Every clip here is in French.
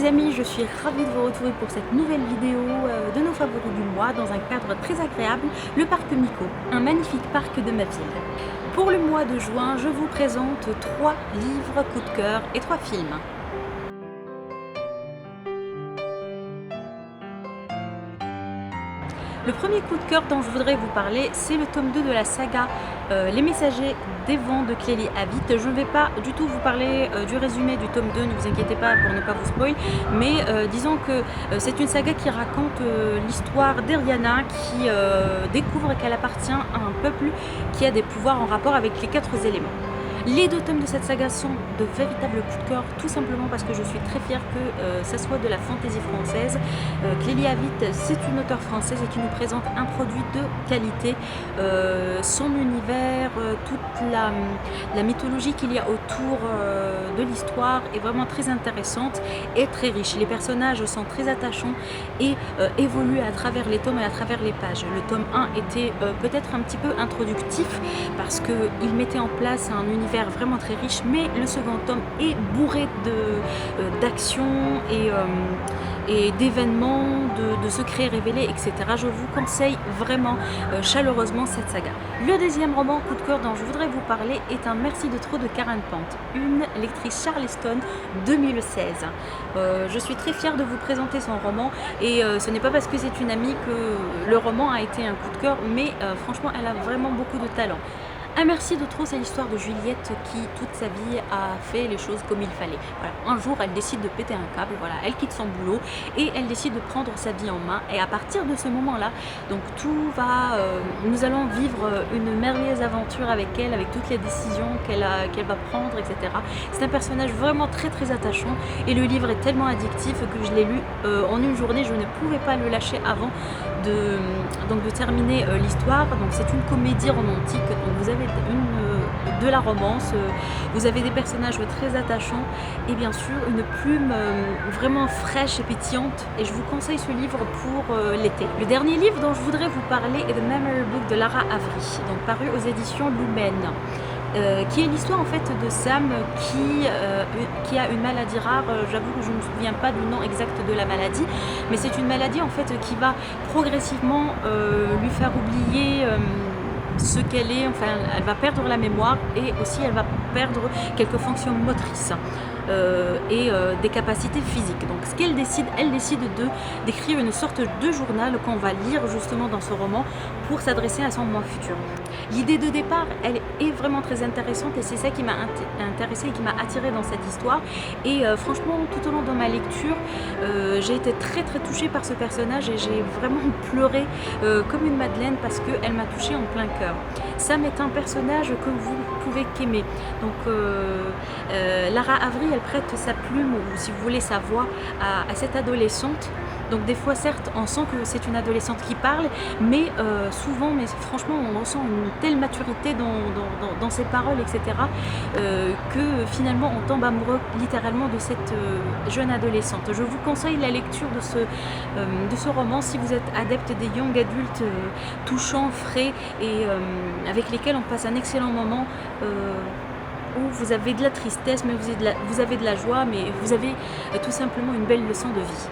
les amis, je suis ravie de vous retrouver pour cette nouvelle vidéo de nos favoris du mois dans un cadre très agréable, le parc Mico, un magnifique parc de ma ville. Pour le mois de juin, je vous présente 3 livres coup de cœur et 3 films. Le premier coup de cœur dont je voudrais vous parler, c'est le tome 2 de la saga Les Messagers des Vents de Clélie Avitt. Je ne vais pas du tout vous parler du résumé du tome 2, ne vous inquiétez pas pour ne pas vous spoil, mais disons que c'est une saga qui raconte l'histoire d'Eriana qui découvre qu'elle appartient à un peuple qui a des pouvoirs en rapport avec les 4 éléments. Les 2 tomes de cette saga sont de véritables coups de cœur, tout simplement parce que je suis très fière que ça soit de la fantaisie française. Clélie Avitt, c'est une auteure française et qui nous présente un produit de qualité. Son univers, toute la mythologie qu'il y a autour de l'histoire est vraiment très intéressante et très riche. Les personnages sont très attachants et évoluent à travers les tomes et à travers les pages. Le tome 1 était peut-être un petit peu introductif parce qu'il mettait en place un univers vraiment très riche, mais le second tome est bourré d'action et d'événements, de secrets révélés, etc. Je vous conseille vraiment chaleureusement cette saga. Le deuxième roman coup de cœur dont je voudrais vous parler est un Merci de trop de Karen Pant, une lectrice Charleston 2016. Je suis très fière de vous présenter son roman et ce n'est pas parce que c'est une amie que le roman a été un coup de cœur, mais franchement elle a vraiment beaucoup de talent. Un merci de trop, c'est l'histoire de Juliette qui, toute sa vie, a fait les choses comme il fallait. Voilà. Un jour, elle décide de péter un câble, voilà, elle quitte son boulot et elle décide de prendre sa vie en main. Et à partir de ce moment-là, donc tout va, nous allons vivre une merveilleuse aventure avec elle, avec toutes les décisions qu'elle va prendre, etc. C'est un personnage vraiment très très attachant et le livre est tellement addictif que je l'ai lu en une journée. Je ne pouvais pas le lâcher avant de terminer l'histoire. Donc c'est une comédie romantique. Donc vous avez de la romance, vous avez des personnages très attachants et bien sûr une plume vraiment fraîche et pétillante, et je vous conseille ce livre pour l'été. Le dernier livre dont je voudrais vous parler est The Memory Book de Lara Avery, donc paru aux éditions Lumen. Qui est l'histoire en fait de Sam qui a une maladie rare. J'avoue que je ne me souviens pas du nom exact de la maladie, mais c'est une maladie en fait qui va progressivement lui faire oublier ce qu'elle est. Enfin, elle va perdre la mémoire et aussi elle va perdre quelques fonctions motrices et des capacités physiques. Donc ce qu'elle décide, d'écrire une sorte de journal qu'on va lire justement dans ce roman pour s'adresser à son moi futur. L'idée de départ, elle est vraiment très intéressante et c'est ça qui m'a intéressée et qui m'a attirée dans cette histoire. Et franchement, tout au long de ma lecture, j'ai été très très touchée par ce personnage et j'ai vraiment pleuré comme une madeleine parce qu'elle m'a touchée en plein cœur. Sam est un personnage que vous pouvez qu'aimer. Donc Lara Avery, elle prête sa plume ou si vous voulez sa voix à cette adolescente. Donc des fois certes on sent que c'est une adolescente qui parle, mais souvent, mais franchement on ressent une telle maturité dans ses paroles, etc. Que finalement on tombe amoureux littéralement de cette jeune adolescente. Je vous conseille la lecture de ce roman si vous êtes adepte des young adultes touchants, frais et avec lesquels on passe un excellent moment. Où vous avez de la tristesse, mais vous avez de la joie, mais vous avez tout simplement une belle leçon de vie.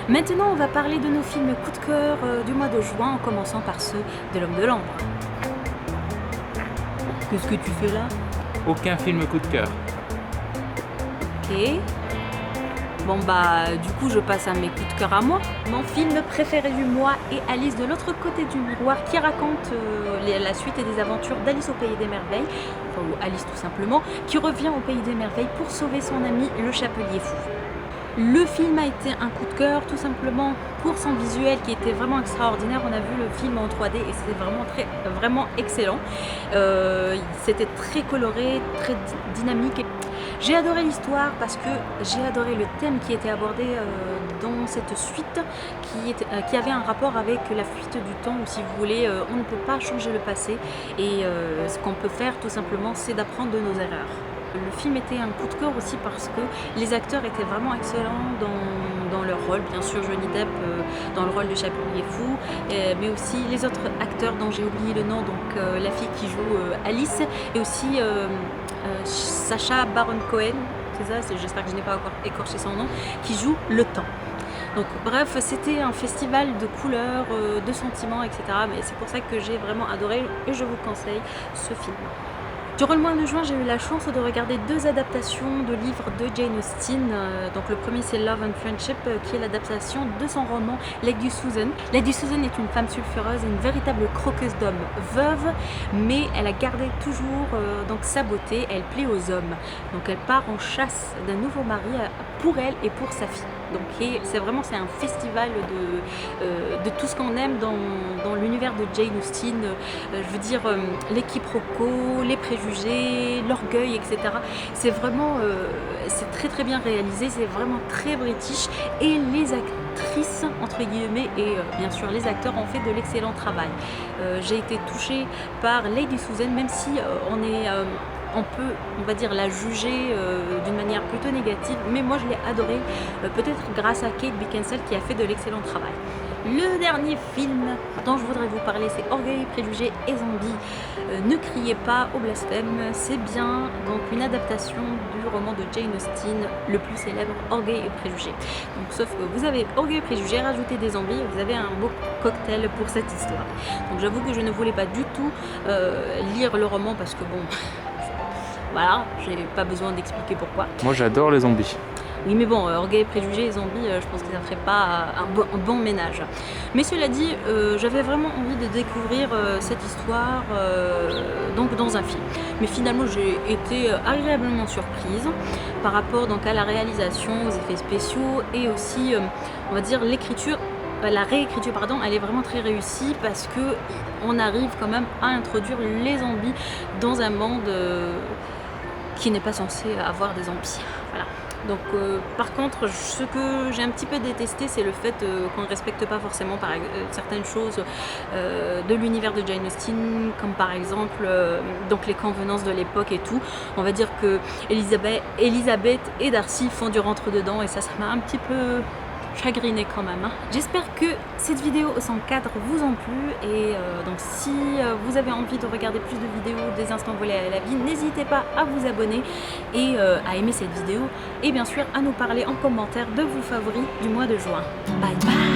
Maintenant, on va parler de nos films coup de cœur du mois de juin, en commençant par ceux de l'Homme de l'Ombre. Qu'est-ce que tu fais là? Aucun film coup de cœur. Ok. Bon bah du coup je passe à mes coups de cœur à moi. Mon film préféré du mois est Alice de l'autre côté du miroir, qui raconte la suite et des aventures d'Alice au Pays des Merveilles, enfin, ou Alice tout simplement, qui revient au Pays des Merveilles pour sauver son ami le Chapelier Fou. Le film a été un coup de cœur tout simplement pour son visuel qui était vraiment extraordinaire. On a vu le film en 3D et c'était vraiment excellent. C'était très coloré, très dynamique. J'ai adoré l'histoire parce que j'ai adoré le thème qui était abordé dans cette suite qui avait un rapport avec la fuite du temps, ou si vous voulez, on ne peut pas changer le passé et ce qu'on peut faire tout simplement c'est d'apprendre de nos erreurs. Le film était un coup de cœur aussi parce que les acteurs étaient vraiment excellents dans leur rôle, bien sûr Johnny Depp dans le rôle de Chapelier Fou, mais aussi les autres acteurs dont j'ai oublié le nom, donc la fille qui joue Alice, et aussi Sacha Baron Cohen, c'est ça, j'espère que je n'ai pas encore écorché son nom, qui joue le temps. Donc bref, c'était un festival de couleurs, de sentiments, etc. Mais c'est pour ça que j'ai vraiment adoré et je vous conseille ce film. Durant le mois de juin, j'ai eu la chance de regarder 2 adaptations de livres de Jane Austen. Donc le premier c'est Love and Friendship, qui est l'adaptation de son roman Lady Susan. Lady Susan est une femme sulfureuse et une véritable croqueuse d'hommes, veuve, mais elle a gardé toujours donc sa beauté, elle plaît aux hommes. Donc elle part en chasse d'un nouveau mari pour elle et pour sa fille. Donc c'est un festival de tout ce qu'on aime dans l'univers de Jane Austen. Je veux dire, les quiproquos, les préjugés, l'orgueil, etc. C'est vraiment, c'est très très bien réalisé, c'est vraiment très british, et les actrices entre guillemets et bien sûr les acteurs ont fait de l'excellent travail. J'ai été touchée par Lady Susan, même si on peut, on va dire, la juger d'une manière plutôt négative, mais moi je l'ai adorée, peut-être grâce à Kate Beckinsale qui a fait de l'excellent travail. Le dernier film dont je voudrais vous parler, c'est Orgueil, Préjugés et Zombies. Ne criez pas au blasphème, c'est bien donc une adaptation du roman de Jane Austen, le plus célèbre, Orgueil et Préjugés. Donc sauf que vous avez Orgueil et Préjugés, rajoutez des zombies, vous avez un beau cocktail pour cette histoire. Donc j'avoue que je ne voulais pas du tout lire le roman parce que bon... Voilà, j'ai pas besoin d'expliquer pourquoi. Moi j'adore les zombies. Oui mais bon, Orgueil, Préjugés et Zombies, je pense que ça ferait pas un bon ménage. Mais cela dit, j'avais vraiment envie de découvrir cette histoire donc dans un film. Mais finalement j'ai été agréablement surprise par rapport donc à la réalisation, aux effets spéciaux et aussi on va dire l'écriture. La réécriture, pardon, elle est vraiment très réussie parce que on arrive quand même à introduire les zombies dans un monde qui n'est pas censé avoir des zombies. Voilà. Donc par contre, ce que j'ai un petit peu détesté, c'est le fait qu'on ne respecte pas forcément certaines choses de l'univers de Jane Austen, comme par exemple donc les convenances de l'époque et tout. On va dire que Elisabeth et Darcy font du rentre-dedans et ça m'a un petit peu chagriné quand même. Hein. J'espère que cette vidéo sans cadre vous a plu et donc si vous avez envie de regarder plus de vidéos des instants volés à la vie, n'hésitez pas à vous abonner et à aimer cette vidéo et bien sûr à nous parler en commentaire de vos favoris du mois de juin. Bye bye.